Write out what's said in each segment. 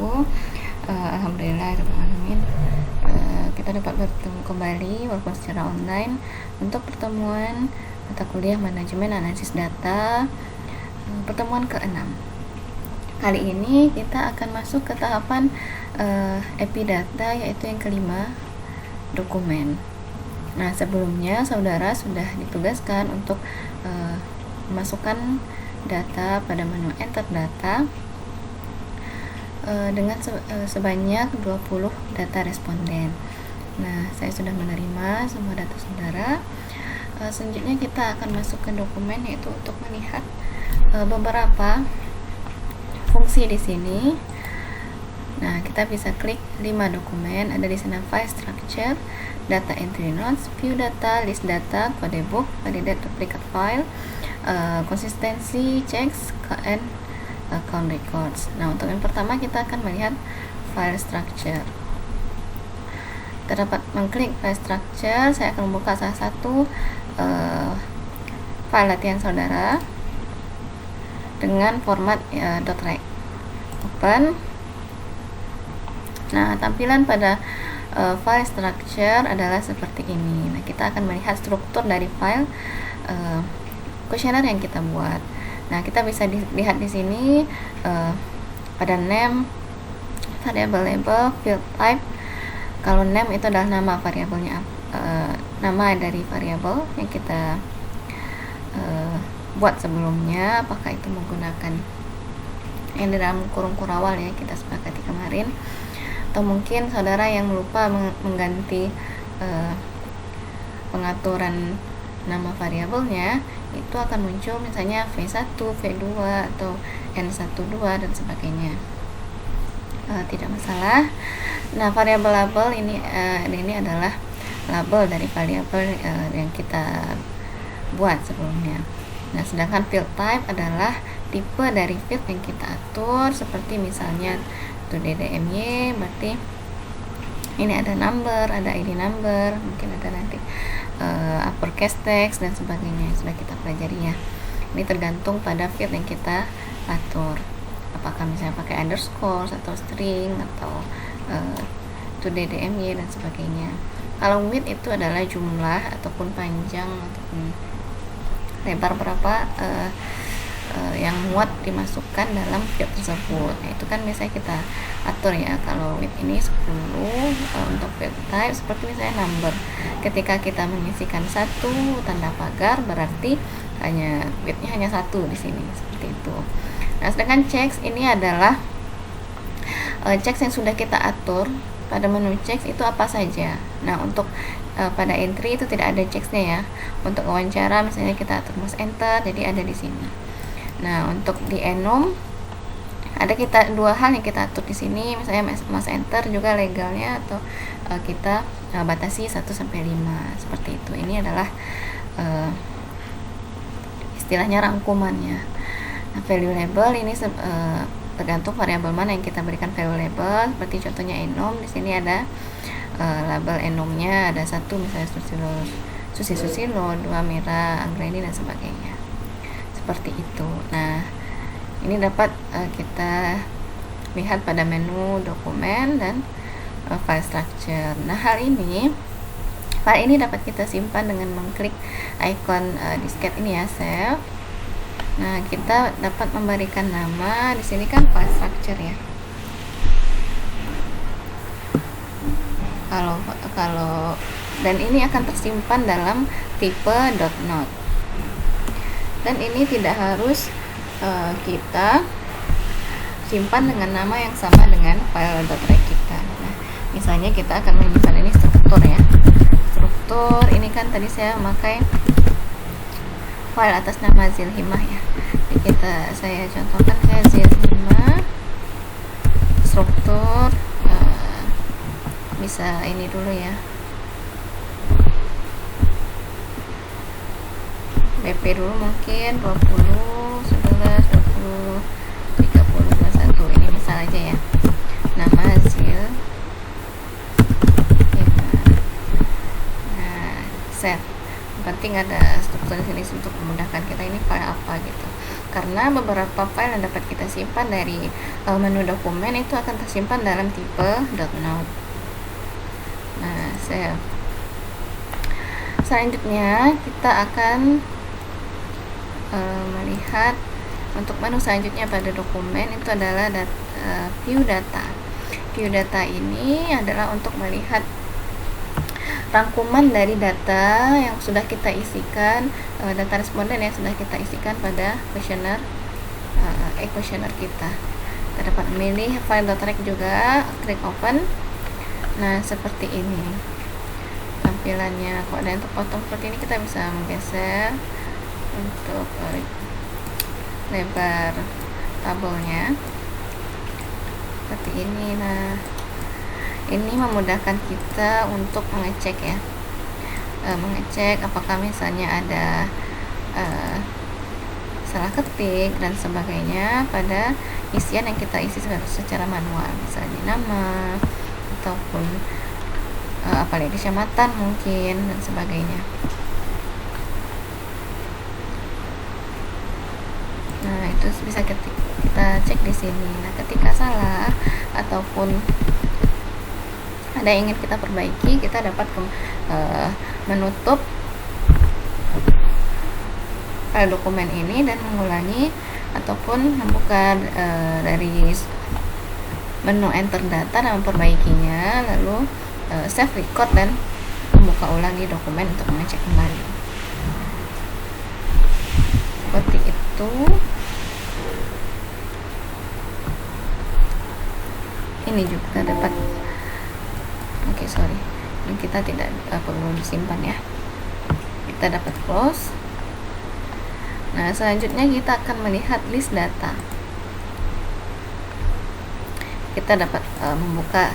wabarakatuh. Alhamdulillahirrahmanirrahim. Kita dapat bertemu kembali walaupun secara online untuk pertemuan mata kuliah manajemen analisis data, pertemuan ke-6. Kali ini kita akan masuk ke tahapan epidata, yaitu yang kelima, dokumen. Nah, sebelumnya saudara sudah ditugaskan untuk memasukkan data pada menu enter data dengan sebanyak 20 data responden. Nah, saya sudah menerima semua data saudara. Selanjutnya kita akan masuk ke dokumen, yaitu untuk melihat beberapa fungsi di sini. Nah, kita bisa klik 5 dokumen, ada di sana file structure, data entry notes, view data, list data, codebook, validate duplicate file, konsistensi, checks, and account records. Nah, untuk yang pertama kita akan melihat file structure. Kita dapat mengklik file structure. Saya akan membuka salah satu file latihan saudara dengan format .rec. Open. Nah, tampilan pada file structure adalah seperti ini. Nah, kita akan melihat struktur dari file kuesioner yang kita buat. Nah, kita bisa lihat di sini pada name, variable label, field type. Kalau name itu adalah nama variabelnya, nama dari variabel yang kita buat sebelumnya, apakah itu menggunakan yang di dalam kurung kurawal ya kita sepakati kemarin, atau mungkin saudara yang lupa mengganti pengaturan nama variabelnya, itu akan muncul misalnya V1, V2 atau N12 dan sebagainya. Tidak masalah. Nah, variabel label ini adalah label dari variabel yang kita buat sebelumnya. Nah, sedangkan field type adalah tipe dari field yang kita atur, seperti misalnya to DDMY, berarti ini ada number, ada ID number, mungkin ada nanti uppercase text dan sebagainya, sudah kita pelajari ya. Ini tergantung pada field yang kita atur, apakah misalnya pakai underscore atau string atau to DDMY dan sebagainya. Kalau width itu adalah jumlah ataupun panjang ataupun lebar berapa yang muat dimasukkan dalam field tersebut. Nah, itu kan biasanya kita atur ya. Kalau width ini 10 untuk field type, seperti misalnya number. Ketika kita mengisikan satu tanda pagar, berarti width-nya hanya 1 di sini, seperti itu. Nah, sedangkan checks ini adalah checks yang sudah kita atur pada menu checks itu apa saja. Nah, untuk pada entry itu tidak ada checksnya ya. Untuk wawancara misalnya kita atur mouse enter, jadi ada di sini. Nah, untuk di enum ada kita dua hal yang kita atur di sini, misalnya mouse enter juga legalnya, atau kita batasi 1 sampai 5 seperti itu. Ini adalah istilahnya rangkumannya. Nah, value label ini tergantung variabel mana yang kita berikan value label. Seperti contohnya enum, di sini ada label enumnya ada 1 misalnya Susi Susilo, 2 Mira Anggreni dan sebagainya. Seperti itu. Nah, ini dapat kita lihat pada menu dokumen dan file structure. Nah, file ini dapat kita simpan dengan mengklik icon disket ini ya, save. Nah, kita dapat memberikan nama di sini kan file structure ya. Kalau dan ini akan tersimpan dalam tipe .note. Dan ini tidak harus kita simpan dengan nama yang sama dengan file .rec kita. Nah, misalnya kita akan menyimpan ini struktur ya. Struktur ini kan tadi saya memakai file atas nama Zilhimah ya. Jadi saya contohkan kayak Zilhimah struktur, bisa ini dulu ya. BP dulu mungkin 20, 11, 20, 30, 21. Ini misal aja ya. Nama Zil. Nah, save. Penting ada struktur di sini untuk memudahkan kita ini file apa gitu. karena beberapa file yang dapat kita simpan dari menu dokumen itu akan tersimpan dalam tipe .note. Nah, selanjutnya kita akan melihat untuk menu selanjutnya pada dokumen itu adalah view data. View data ini adalah untuk melihat rangkuman dari data yang sudah kita isikan, data responden yang sudah kita isikan pada kuesioner kita. Kita dapat memilih file.rec juga, klik open. Nah, seperti ini tampilannya. Kalau ada yang terpotong seperti ini, kita bisa menggeser untuk lebar tabelnya seperti ini. Nah, ini memudahkan kita untuk mengecek ya, mengecek apakah misalnya ada salah ketik dan sebagainya pada isian yang kita isi secara manual, misalnya nama ataupun apalagi kecamatan mungkin dan sebagainya. Nah, itu bisa kita cek di sini. Nah, ketika salah ataupun ada yang ingin kita perbaiki, kita dapat menutup file dokumen ini dan mengulangi ataupun membuka dari menu enter data dan memperbaikinya, lalu save record dan membuka ulangi dokumen untuk mengecek kembali. Seperti itu. Ini juga dapat ini kita tidak perlu disimpan ya, kita dapat close. Nah, selanjutnya kita akan melihat list data. Kita dapat membuka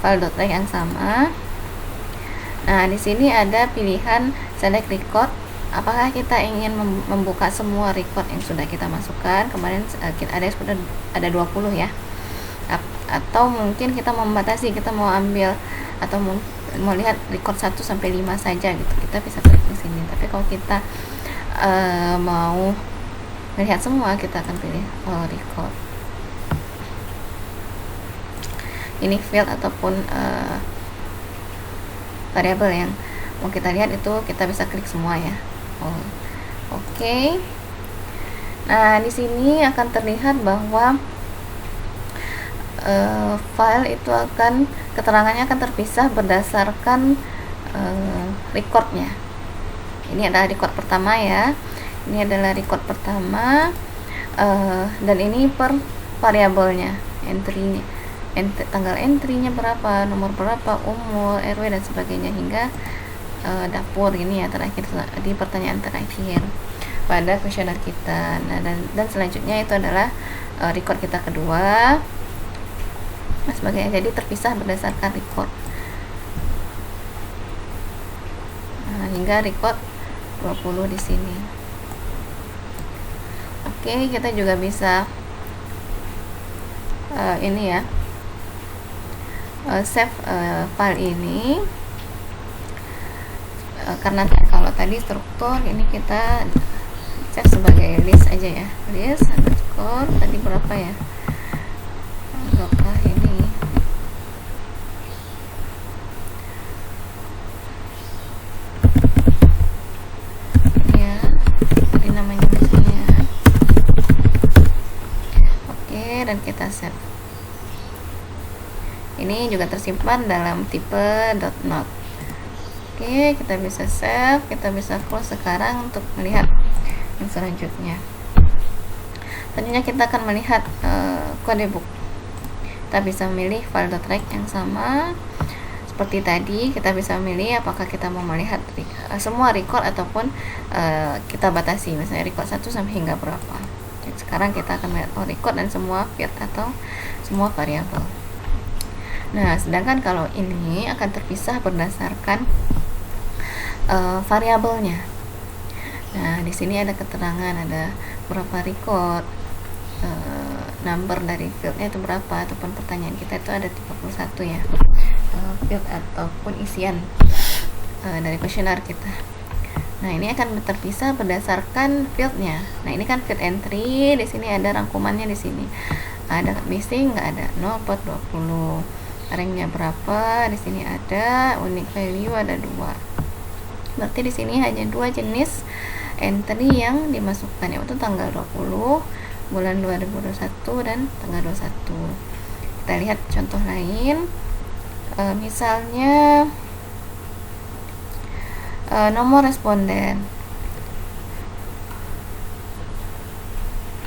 file.rec yang sama. Nah, di sini ada pilihan select record. Apakah kita ingin membuka semua record yang sudah kita masukkan? Kemarin ada yang sudah ada 20 ya. Atau mungkin kita membatasi, kita mau ambil atau mau lihat record 1 sampai 5 saja gitu. Kita bisa klik di sini. Tapi kalau kita mau melihat semua, kita akan pilih all record. Ini field ataupun variabel yang mau kita lihat itu kita bisa klik semua ya. Oke. Nah, di sini akan terlihat bahwa file itu keterangannya akan terpisah berdasarkan recordnya. Ini adalah record pertama ya. Ini adalah record pertama dan ini per variabelnya, entry-nya, tanggal entry-nya berapa, nomor berapa, umur, RW dan sebagainya hingga dapur ini ya terakhir di pertanyaan terakhir pada kuesioner kita. Nah, dan selanjutnya itu adalah record kita kedua. Nah, sebagainya, jadi terpisah berdasarkan record. Nah, hingga record 20 di sini. Oke, kita juga bisa ini ya, save file ini karena kalau tadi struktur, ini kita save sebagai list aja ya, list underscore tadi berapa ya, berapa ini ya, tadi namanya listnya. Oke, dan kita save. Ini juga tersimpan dalam tipe .note. Oke, kita bisa save, kita bisa close sekarang untuk melihat yang selanjutnya. Selanjutnya kita akan melihat kode book. Kita bisa memilih file.rec yang sama seperti tadi. Kita bisa memilih apakah kita mau melihat semua record ataupun kita batasi, misalnya record 1 sampai hingga berapa. Jadi sekarang kita akan melihat record dan semua field atau semua variabel. Nah, sedangkan kalau ini akan terpisah berdasarkan variabelnya. Nah, di sini ada keterangan, ada berapa record, number dari fieldnya itu berapa, ataupun pertanyaan kita itu ada 31 ya, field ataupun isian dari kuesioner kita. Nah, ini akan terpisah berdasarkan fieldnya. Nah, ini kan field entry, di sini ada rangkumannya di sini. Ada missing nggak ada 0/20. Ranknya berapa? Di sini ada unique value ada 2. Berarti di sini hanya 2 jenis entry yang dimasukkan, yaitu tanggal 20 bulan 2021 dan tanggal 21. Kita lihat contoh lain. Misalnya nomor responden,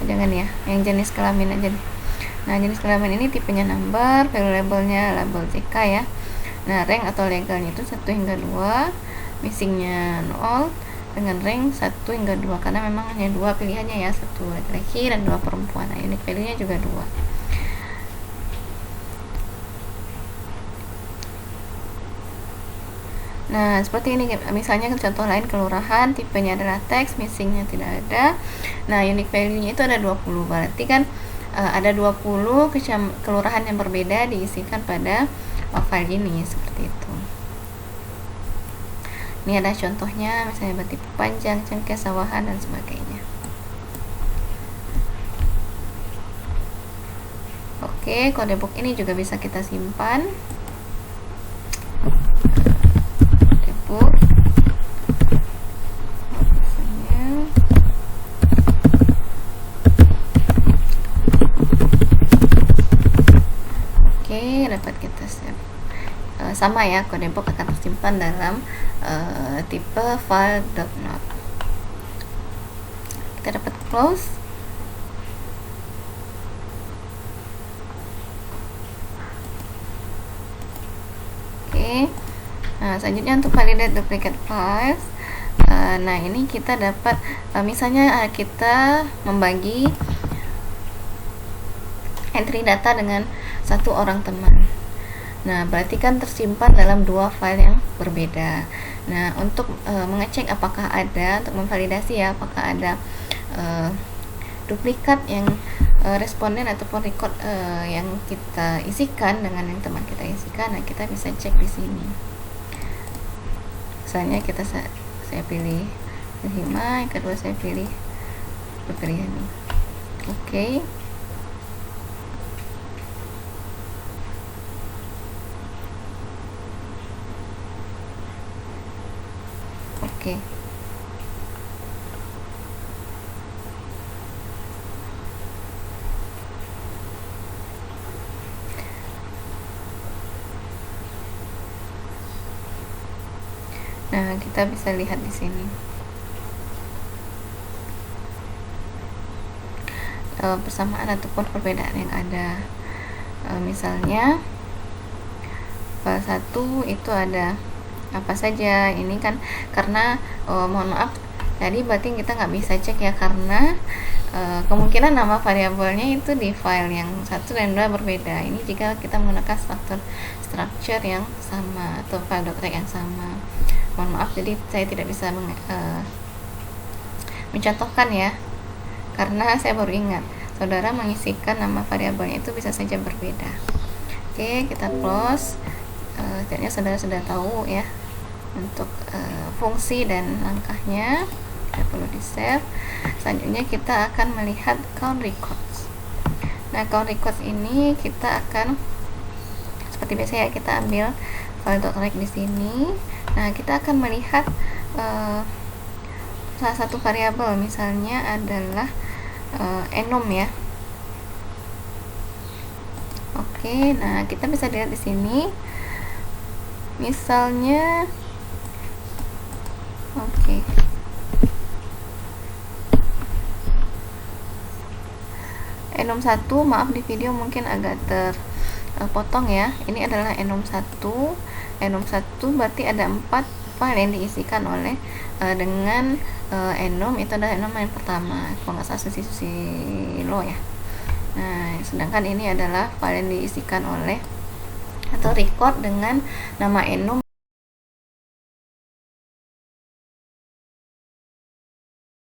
jangan ya, yang jenis kelamin aja nih. Nah, jenis kelamin ini tipenya number, value labelnya label CK ya. Nah, rank atau legalnya itu 1 hingga 2, missingnya 0 dengan rank 1 hingga 2, karena memang hanya 2 pilihannya ya, 1 laki-laki dan 2 perempuan. Nah, unique value nya juga 2. Nah, seperti ini misalnya contoh lain, kelurahan, tipenya adalah teks, missingnya tidak ada. Nah, unique value-nya itu ada 20. Berarti kan ada 20 kelurahan yang berbeda diisikan pada file ini, seperti itu. Ini ada contohnya, misalnya Batipu Panjang, Cengkeh, Sawahan, dan sebagainya. Oke, kode book ini juga bisa kita simpan. Dapat kita save. Sama ya, kode book akan tersimpan dalam tipe file.not. Kita dapat close. Oke. Nah, selanjutnya untuk validate duplicate files. Nah, ini kita dapat misalnya kita membagi entry data dengan satu orang teman. Nah, berarti kan tersimpan dalam 2 file yang berbeda. Nah, untuk mengecek apakah ada, untuk memvalidasi ya, apakah ada duplikat yang responden ataupun record yang kita isikan dengan yang teman kita isikan. Nah, kita bisa cek di sini. Misalnya saya pilih Hima, yang kedua saya pilih Fitriani. Oke. Oke. Nah, kita bisa lihat di sini. Persamaan ataupun perbedaan yang ada. Misalnya file 1 itu ada apa saja. Ini kan karena mohon maaf tadi berarti kita nggak bisa cek ya, karena kemungkinan nama variabelnya itu di file yang 1 dan 2 berbeda. Ini jika kita menggunakan structure yang sama atau file.rect yang sama. Mohon maaf, jadi saya tidak bisa mencontohkan ya, karena saya baru ingat saudara mengisikan nama variabelnya itu bisa saja berbeda. Oke, kita close. Setidaknya saudara sudah tahu ya untuk fungsi dan langkahnya. Tidak perlu di save. Selanjutnya kita akan melihat count records. Nah, count records ini kita akan seperti biasa ya, kita ambil file.rect di sini. Nah, kita akan melihat salah satu variabel, misalnya adalah enum ya. Oke, nah kita bisa lihat di sini. Misalnya enum 1, maaf di video mungkin agak terpotong ya. Ini adalah enum 1. Enum 1 berarti ada 4 file yang diisikan oleh dengan enum. Itu adalah enum yang pertama, kalau nggak salah Susilo ya. Nah, sedangkan ini adalah file yang diisikan oleh atau record dengan nama enum